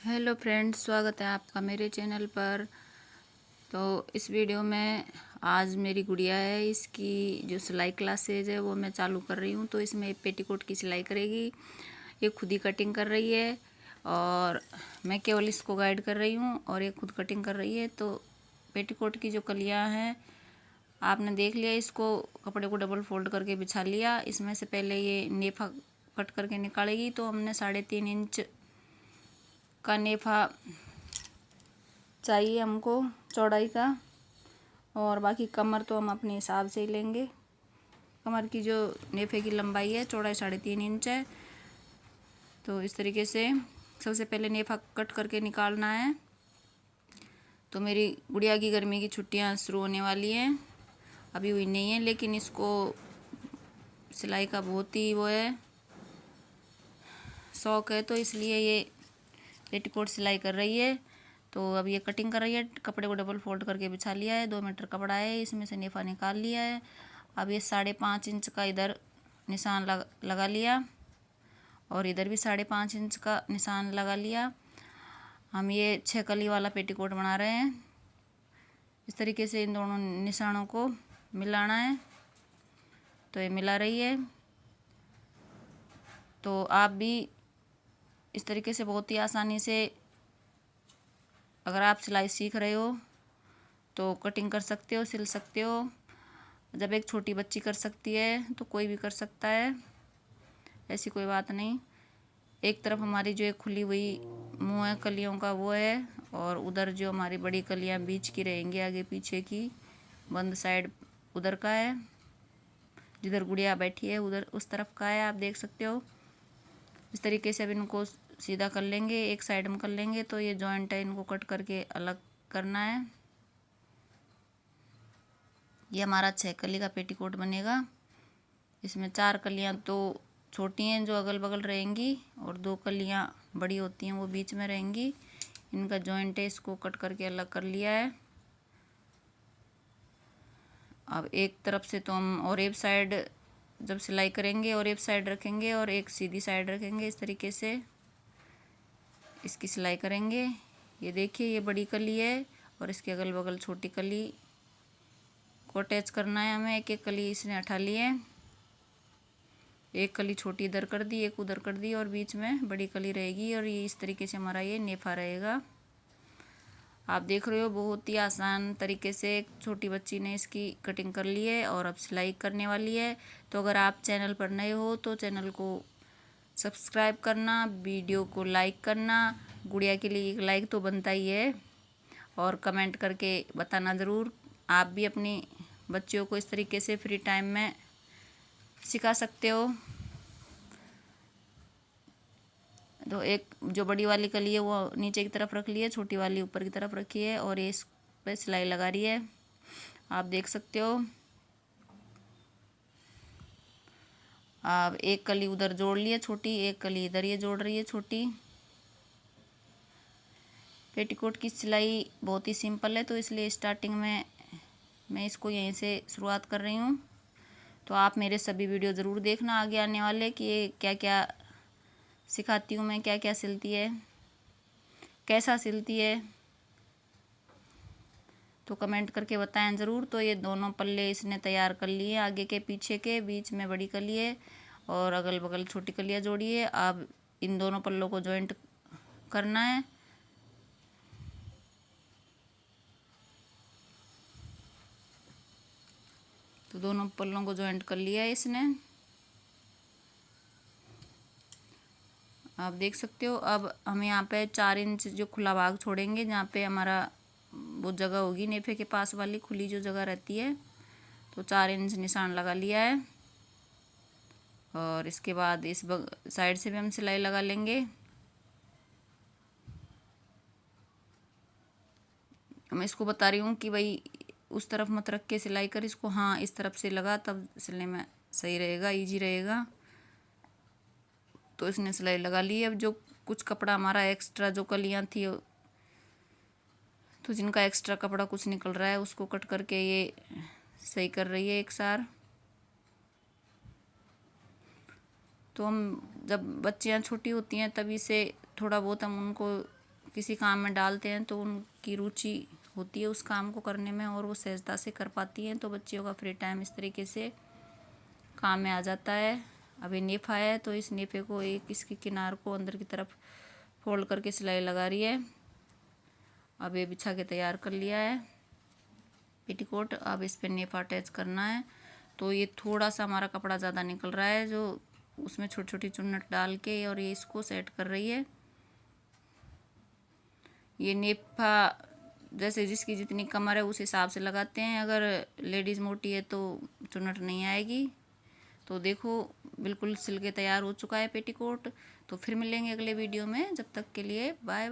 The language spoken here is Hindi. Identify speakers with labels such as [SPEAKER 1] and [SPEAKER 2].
[SPEAKER 1] हेलो फ्रेंड्स, स्वागत है आपका मेरे चैनल पर। तो इस वीडियो में आज मेरी गुड़िया है, इसकी जो सिलाई क्लासेज है वो मैं चालू कर रही हूँ। तो इसमें पेटीकोट की सिलाई करेगी, ये खुद ही कटिंग कर रही है और मैं केवल इसको गाइड कर रही हूँ और ये खुद कटिंग कर रही है। तो पेटीकोट की जो कलियाँ हैं आपने देख लिया, इसको कपड़े को डबल फोल्ड करके बिछा लिया। इसमें से पहले ये नेफा कट करके निकालेगी। तो हमने 3.5 इंच का नेफा चाहिए हमको चौड़ाई का, और बाकी कमर तो हम अपने हिसाब से ही लेंगे। कमर की जो नेफे की लंबाई है, चौड़ाई 3.5 इंच है। तो इस तरीके से सबसे पहले नेफा कट करके निकालना है। तो मेरी गुड़िया की गर्मी की छुट्टियां शुरू होने वाली हैं, अभी हुई नहीं है, लेकिन इसको सिलाई का बहुत ही वो है, शौक है। तो इसलिए ये पेटीकोट सिलाई कर रही है। तो अब ये कटिंग कर रही है। कपड़े को डबल फोल्ड करके बिछा लिया है, 2 मीटर कपड़ा है, इसमें से नेफा निकाल लिया है। अब ये 5.5 इंच का इधर निशान लगा लिया और इधर भी 5.5 इंच का निशान लगा लिया। हम ये 6 कली वाला पेटीकोट बना रहे हैं। इस तरीके से इन दोनों निशानों को मिलाना है। तो ये मिला रही है। तो आप भी इस तरीके से बहुत ही आसानी से, अगर आप सिलाई सीख रहे हो तो कटिंग कर सकते हो, सिल सकते हो। जब एक छोटी बच्ची कर सकती है तो कोई भी कर सकता है, ऐसी कोई बात नहीं। एक तरफ हमारी जो एक खुली हुई मुंह है कलियों का वो है, और उधर जो हमारी बड़ी कलियां बीच की रहेंगी, आगे पीछे की बंद साइड उधर का है। जिधर गुड़िया बैठी है उधर उस तरफ का है, आप देख सकते हो। इस तरीके से अब इनको सीधा कर लेंगे, एक साइड में कर लेंगे। तो ये जॉइंट है, इनको कट करके अलग करना है। ये हमारा 6 कली का पेटीकोट बनेगा। इसमें 4 कलियां तो छोटी हैं जो अगल बगल रहेंगी, और 2 कलियां बड़ी होती हैं वो बीच में रहेंगी। इनका जॉइंट है, इसको कट करके अलग कर लिया है। अब एक तरफ से तो हम और एक साइड जब सिलाई करेंगे और एक साइड रखेंगे और एक सीधी साइड रखेंगे, इस तरीके से इसकी सिलाई करेंगे। ये देखिए, ये बड़ी कली है और इसके अगल बगल छोटी कली को अटैच करना है हमें। एक एक कली इसने हटा ली है, एक कली छोटी इधर कर दी, एक उधर कर दी, और बीच में बड़ी कली रहेगी। और ये इस तरीके से हमारा ये नेफा रहेगा। आप देख रहे हो, बहुत ही आसान तरीके से एक छोटी बच्ची ने इसकी कटिंग कर ली है और अब सिलाई करने वाली है। तो अगर आप चैनल पर नए हो तो चैनल को सब्सक्राइब करना, वीडियो को लाइक करना। गुड़िया के लिए एक लाइक तो बनता ही है, और कमेंट करके बताना ज़रूर। आप भी अपनी बच्चियों को इस तरीके से फ्री टाइम में सिखा सकते हो। तो एक जो बड़ी वाली कली है वो नीचे की तरफ रख ली है, छोटी वाली ऊपर की तरफ रखी है, और ये इस पे सिलाई लगा रही है, आप देख सकते हो। अब एक कली उधर जोड़ ली है छोटी, एक कली इधर ये जोड़ रही है छोटी। पेटीकोट की सिलाई बहुत ही सिंपल है, तो इसलिए स्टार्टिंग में मैं इसको यहीं से शुरुआत कर रही हूँ। तो आप मेरे सभी वीडियो ज़रूर देखना आगे आने वाले, कि ये क्या क्या सिखाती हूँ मैं, क्या क्या सिलती है, कैसा सिलती है, तो कमेंट करके बताएं ज़रूर। तो ये दोनों पल्ले इसने तैयार कर लिए, आगे के पीछे के, बीच में बड़ी कली है और अगल बगल छोटी कलियाँ जोड़ी है। अब इन दोनों पल्लों को जॉइंट करना है। तो दोनों पल्लों को जॉइंट कर लिया है इसने, आप देख सकते हो। अब हम यहाँ पे 4 इंच जो खुला भाग छोड़ेंगे, जहाँ पे हमारा वो जगह होगी नेफे के पास वाली खुली जो जगह रहती है, तो 4 इंच निशान लगा लिया है। और इसके बाद इस साइड से भी हम सिलाई लगा लेंगे। मैं इसको बता रही हूँ कि भाई उस तरफ मत रख के सिलाई कर, इसको हाँ इस तरफ से लगा, तब सिलने में सही रहेगा, इजी रहेगा। तो इसने सिलाई लगा ली। अब जो कुछ कपड़ा हमारा एक्स्ट्रा जो कलियाँ थी, तो जिनका एक्स्ट्रा कपड़ा कुछ निकल रहा है, उसको कट करके ये सही कर रही है एक सार। तो हम जब बच्चियाँ छोटी होती हैं तभी से थोड़ा बहुत हम उनको किसी काम में डालते हैं तो उनकी रुचि होती है उस काम को करने में और वो सहजता से कर पाती हैं। तो बच्चियों का फ्री टाइम इस तरीके से काम में आ जाता है। अभी नेफा है तो इस नेफे को एक इसके किनार को अंदर की तरफ फोल्ड करके सिलाई लगा रही है। अब ये बिछा के तैयार कर लिया है पेटीकोट। अब इस पे नेफा अटैच करना है। तो ये थोड़ा सा हमारा कपड़ा ज़्यादा निकल रहा है, जो उसमें छोटी छोटी चुन्नट डाल के और ये इसको सेट कर रही है। ये नेफा जैसे जिसकी जितनी कमर है उस हिसाब से लगाते हैं। अगर लेडीज़ मोटी है तो चुन्नट नहीं आएगी। तो देखो बिल्कुल सिल के तैयार हो चुका है पेटीकोट। तो फिर मिलेंगे अगले वीडियो में, जब तक के लिए बाय।